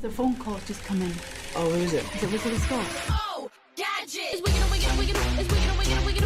The phone call's just come in. Oh, who is it? Is it Wiggle Scott? Oh, gadget! It's wiggin', wiggin', wiggin', it's wiggin', wiggin', wiggin'.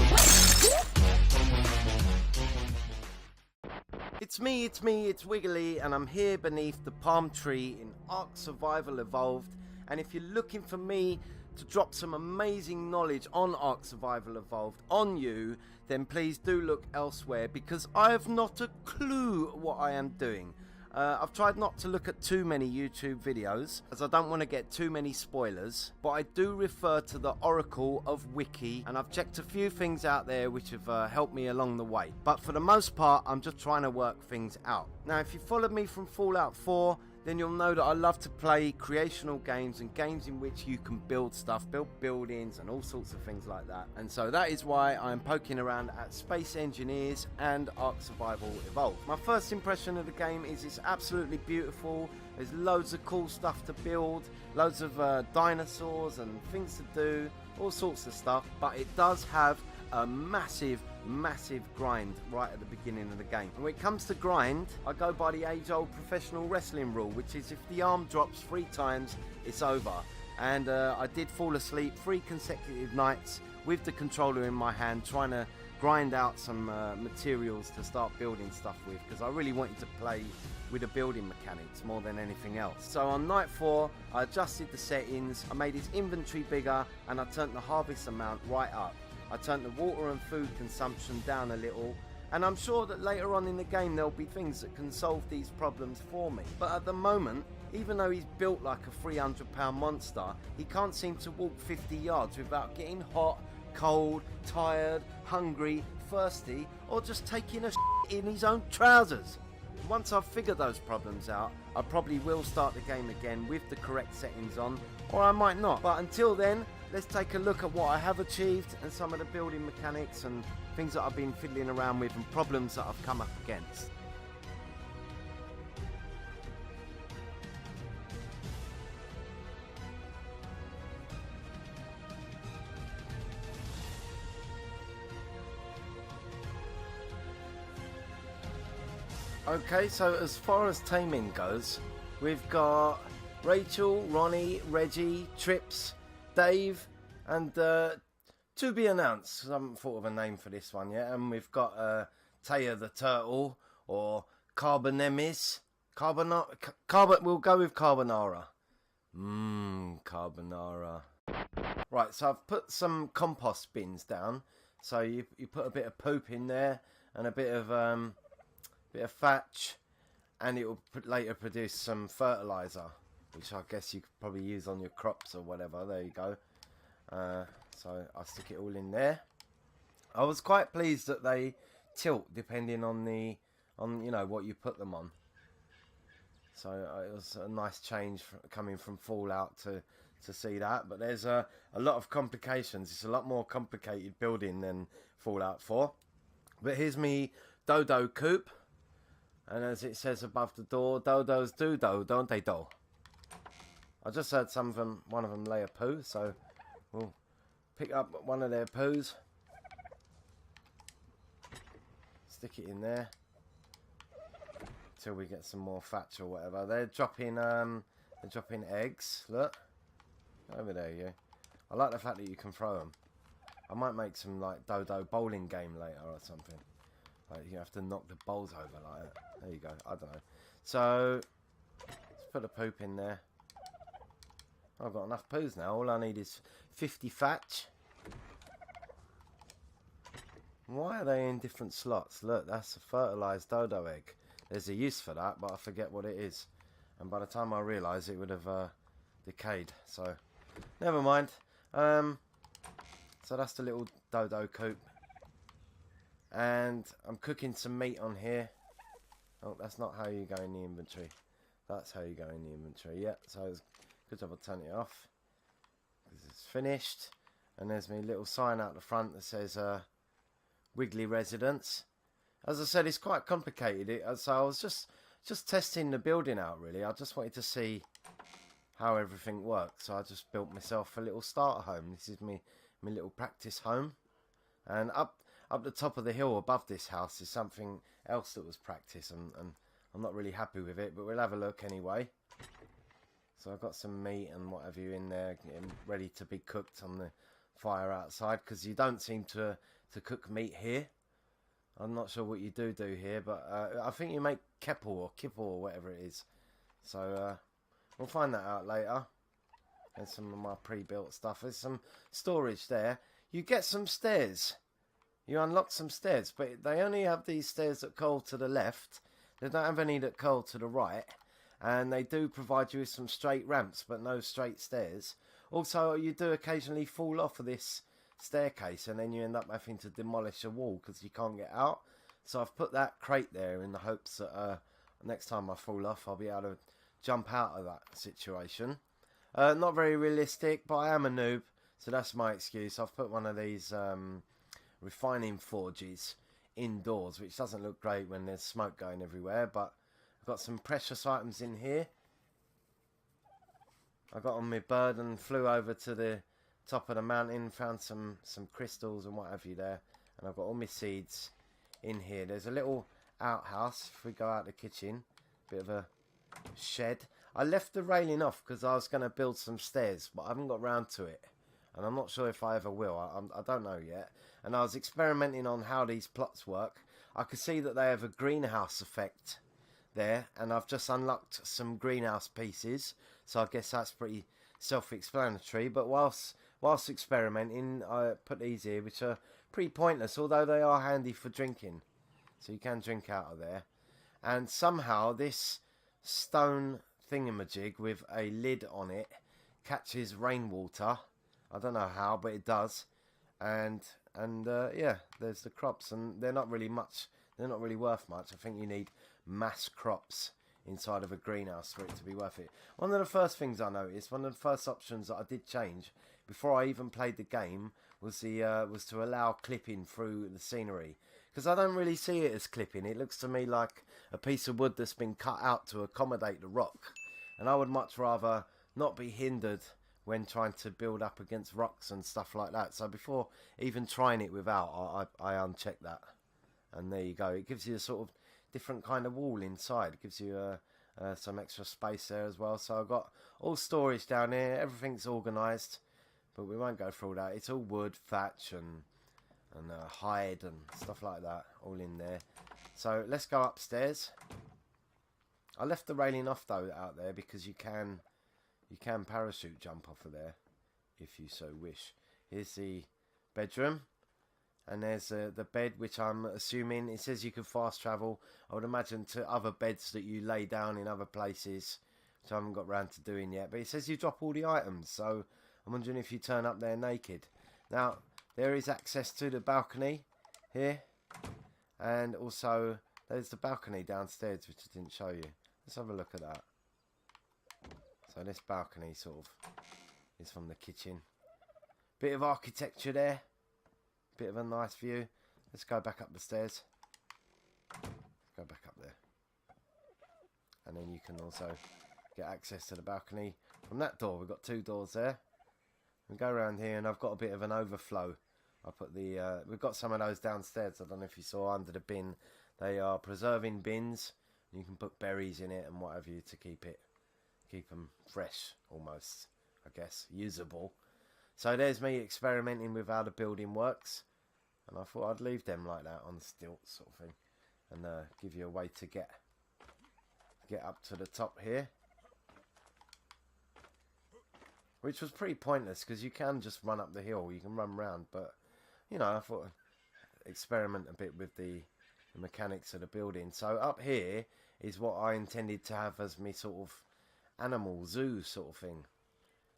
It's Wiggly, and I'm here beneath the palm tree in Ark Survival Evolved. And if you're looking for me to drop some amazing knowledge on Ark Survival Evolved on you, then please do look elsewhere, because I have not a clue what I am doing. I've tried not to look at too many YouTube videos, as I don't want to get too many spoilers, but I do refer to the Oracle of Wiki, and I've checked a few things out there which have helped me along the way. But for the most part, I'm just trying to work things out. Now, if you followed me from Fallout 4, then you'll know that I love to play creational games and games in which you can build stuff, build buildings and all sorts of things like that. And so that is why I'm poking around at Space Engineers and Ark Survival Evolved. My first impression of the game is it's absolutely beautiful. There's loads of cool stuff to build, loads of dinosaurs and things to do, all sorts of stuff, but it does have a massive grind right at the beginning of the game. And when it comes to grind, I go by the age-old professional wrestling rule, which is if the arm drops 3 times, it's over. And I did fall asleep 3 consecutive nights with the controller in my hand, trying to grind out some materials to start building stuff with, because I really wanted to play with the building mechanics more than anything else. So on night 4, I adjusted the settings, I made his inventory bigger, and I turned the harvest amount right up. I turned the water and food consumption down a little, and I'm sure that later on in the game there'll be things that can solve these problems for me. But at the moment, even though he's built like a 300-pound monster, he can't seem to walk 50 yards without getting hot, cold, tired, hungry, thirsty, or just taking a in his own trousers. Once I've figured those problems out, I probably will start the game again with the correct settings on, or I might not. But until then, let's take a look at what I have achieved and some of the building mechanics and things that I've been fiddling around with and problems that I've come up against. Okay, so as far as taming goes, we've got Rachel, Ronnie, Reggie, Trips, Dave, and to be announced. I haven't thought of a name for this one yet. And we've got Taya the Turtle, or Carbonemis. We'll go with Carbonara. Carbonara. Right, so I've put some compost bins down. So you put a bit of poop in there and a bit of thatch, and it will later produce some fertilizer, which I guess you could probably use on your crops or whatever. There you go. So I stick it all in there. I was quite pleased that they tilt depending on you know what you put them on. So it was a nice change coming from Fallout to see that. But there's a lot of complications. It's a lot more complicated building than Fallout 4. But here's me Dodo coop. And as it says above the door, dodos do do, don't they do? I just heard one of them lay a poo, so we'll pick up one of their poos, stick it in there till we get some more thatch or whatever. They're dropping eggs. Look over there, you. I like the fact that you can throw them. I might make some like Dodo bowling game later or something. Like you have to knock the bowls over like that. There you go. I don't know. So let's put the poop in there. I've got enough poos now. All I need is 50 thatch. Why are they in different slots? Look, that's a fertilised dodo egg. There's a use for that, but I forget what it is. And by the time I realise, it would have decayed. So never mind. So that's the little dodo coop. And I'm cooking some meat on here. Oh, that's not how you go in the inventory. That's how you go in the inventory. Yeah, so it's good job I turned it off, because it's finished. And there's my little sign out the front that says Wiggly Residence. As I said, it's quite complicated. So I was just testing the building out, really. I just wanted to see how everything works. So I just built myself a little starter home. This is my little practice home. And up the top of the hill above this house is something else that was practice, and I'm not really happy with it, but we'll have a look anyway. So I've got some meat and what have you in there, getting ready to be cooked on the fire outside, because you don't seem to cook meat here. I'm not sure what you do here, but I think you make keppel or kipple or whatever it is. So we'll find that out later. There's some of my pre-built stuff. There's some storage there. You get some stairs. You unlock some stairs, but they only have these stairs that curl to the left. They don't have any that curl to the right. And they do provide you with some straight ramps, but no straight stairs. Also, you do occasionally fall off of this staircase, and then you end up having to demolish a wall because you can't get out. So I've put that crate there in the hopes that next time I fall off, I'll be able to jump out of that situation. Not very realistic, but I am a noob, so that's my excuse. I've put one of these refining forges indoors, which doesn't look great when there's smoke going everywhere, but I've got some precious items in here. I got on my bird and flew over to the top of the mountain, found some crystals and what have you there, and I've got all my seeds in here. There's a little outhouse if we go out the kitchen, bit of a shed. I left the railing off because I was going to build some stairs, but I haven't got round to it, and I'm not sure if I ever will. I don't know yet. And I was experimenting on how these plots work. I could see that they have a greenhouse effect there, and I've just unlocked some greenhouse pieces, so I guess that's pretty self-explanatory. But whilst experimenting, I put these here, which are pretty pointless, although they are handy for drinking, so you can drink out of there. And somehow this stone thingamajig with a lid on it catches rainwater. I don't know how, but it does. And yeah, there's the crops, and they're not really worth much. I think you need mass crops inside of a greenhouse for it to be worth it. One of the first things I noticed, one of the first options that I did change before I even played the game, was to allow clipping through the scenery, because I don't really see it as clipping. It looks to me like a piece of wood that's been cut out to accommodate the rock, and I would much rather not be hindered when trying to build up against rocks and stuff like that. So before even trying it without, I unchecked that, and there you go. It gives you a sort of different kind of wall inside. It gives you some extra space there as well. So I've got all storage down here. Everything's organised, but we won't go through all that. It's all wood, thatch, and hide and stuff like that, all in there. So let's go upstairs. I left the railing off though out there because you can parachute jump off of there if you so wish. Here's the bedroom, and there's the bed, which I'm assuming it says you can fast travel. I would imagine to other beds that you lay down in other places, which I haven't got round to doing yet. But it says you drop all the items, so I'm wondering if you turn up there naked. Now there is access to the balcony here, and also there's the balcony downstairs, which I didn't show you. Let's have a look at that. So this balcony sort of is from the kitchen. Bit of architecture there. Bit of a nice view. Let's go back up the stairs. Go back up there. And then you can also get access to the balcony from that door. We've got two doors there. We go around here, and I've got a bit of an overflow. I put the we've got some of those downstairs. I don't know if you saw under the bin. They are preserving bins. You can put berries in it and what have you to keep them fresh, almost, I guess, usable. So there's me experimenting with how the building works, and I thought I'd leave them like that on stilts sort of thing, and give you a way to get up to the top here, which was pretty pointless because you can just run up the hill, you can run round, but you know, I thought I'd experiment a bit with the mechanics of the building. So up here is what I intended to have as me sort of animal zoo sort of thing,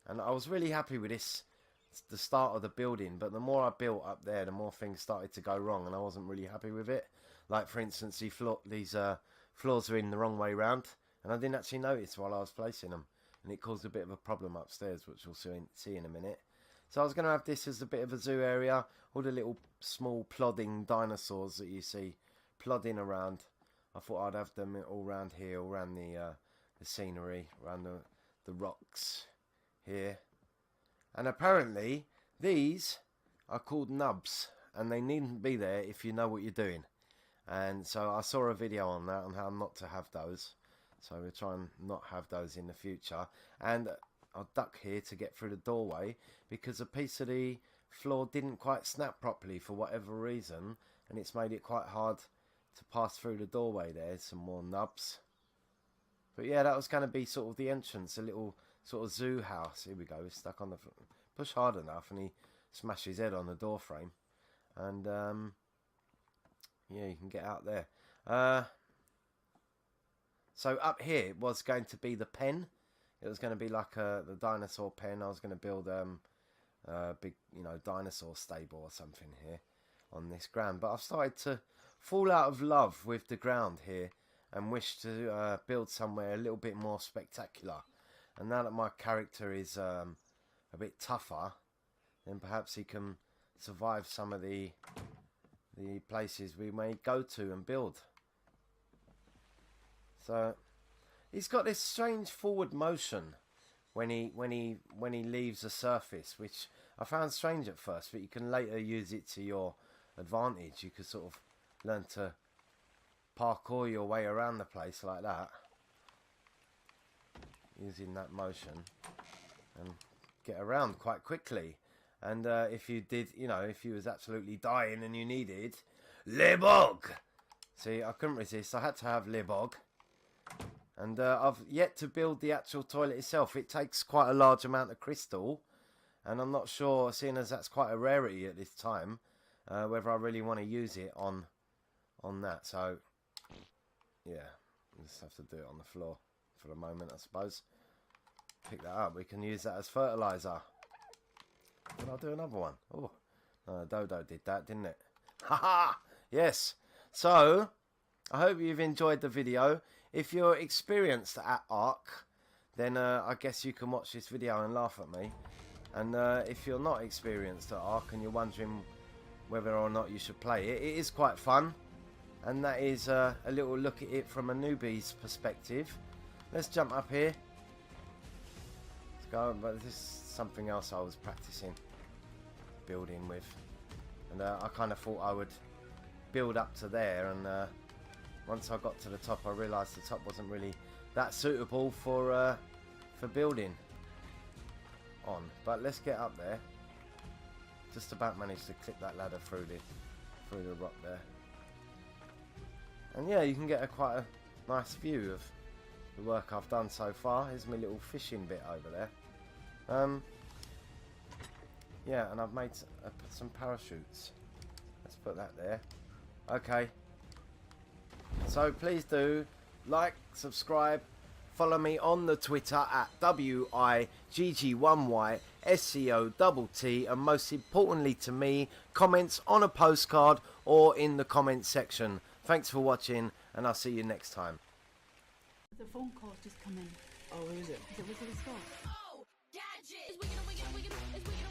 and I was really happy with this, the start of the building, but the more I built up there, the more things started to go wrong, and I wasn't really happy with it. Like for instance, these floors are in the wrong way round, and I didn't actually notice while I was placing them, and it caused a bit of a problem upstairs, which we'll see in a minute. So I was going to have this as a bit of a zoo area, all the little small plodding dinosaurs that you see plodding around. I thought I'd have them all around here, all around the scenery, around the rocks here. And apparently these are called nubs, and they needn't be there if you know what you're doing. And so I saw a video on that, on how not to have those. So we'll try and not have those in the future. And I'll duck here to get through the doorway because a piece of the floor didn't quite snap properly for whatever reason, and it's made it quite hard to pass through the doorway there. Some more nubs. But yeah, that was going to be sort of the entrance, a little sort of zoo house. Here we go, he's stuck on the... Push hard enough and he smashed his head on the door frame. And yeah, you can get out there. So up here was going to be the pen. It was going to be like the dinosaur pen. I was going to build a big, you know, dinosaur stable or something here on this ground. But I've started to fall out of love with the ground here and wish to build somewhere a little bit more spectacular. And now that my character is a bit tougher, then perhaps he can survive some of the places we may go to and build. So he's got this strange forward motion when he leaves a surface, which I found strange at first, but you can later use it to your advantage. You could sort of learn to parkour your way around the place like that, using that motion, and get around quite quickly. And if you did, you know, if you was absolutely dying and you needed Libog, see, I couldn't resist. I had to have Libog. And I've yet to build the actual toilet itself. It takes quite a large amount of crystal, and I'm not sure, seeing as that's quite a rarity at this time, whether I really want to use it on that. So yeah, we just have to do it on the floor for the moment, I suppose. Pick that up. We can use that as fertilizer. Did I do another one? Oh, Dodo did that, didn't it? Haha! Yes. So I hope you've enjoyed the video. If you're experienced at Ark, then I guess you can watch this video and laugh at me. And if you're not experienced at Ark and you're wondering whether or not you should play it, it is quite fun. And that is a little look at it from a newbie's perspective. Let's jump up here. Let's go, but this is something else I was practicing building with. And I kind of thought I would build up to there, and once I got to the top, I realised the top wasn't really that suitable for building on. But let's get up there. Just about managed to clip that ladder through the rock there. And yeah, you can get quite a nice view of the work I've done so far. Here's my little fishing bit over there. Yeah, and I've made put some parachutes. Let's put that there. Okay. So please do like, subscribe, follow me on the Twitter at WIGG1YSCOTT, and most importantly to me, comments on a postcard or in the comment section. Thanks for watching, and I'll see you next time. The phone call's just come in. Oh, who is it? Is it Wizard of Scott? Oh, gadget! It's wicked, wicked, wicked, it's wicked.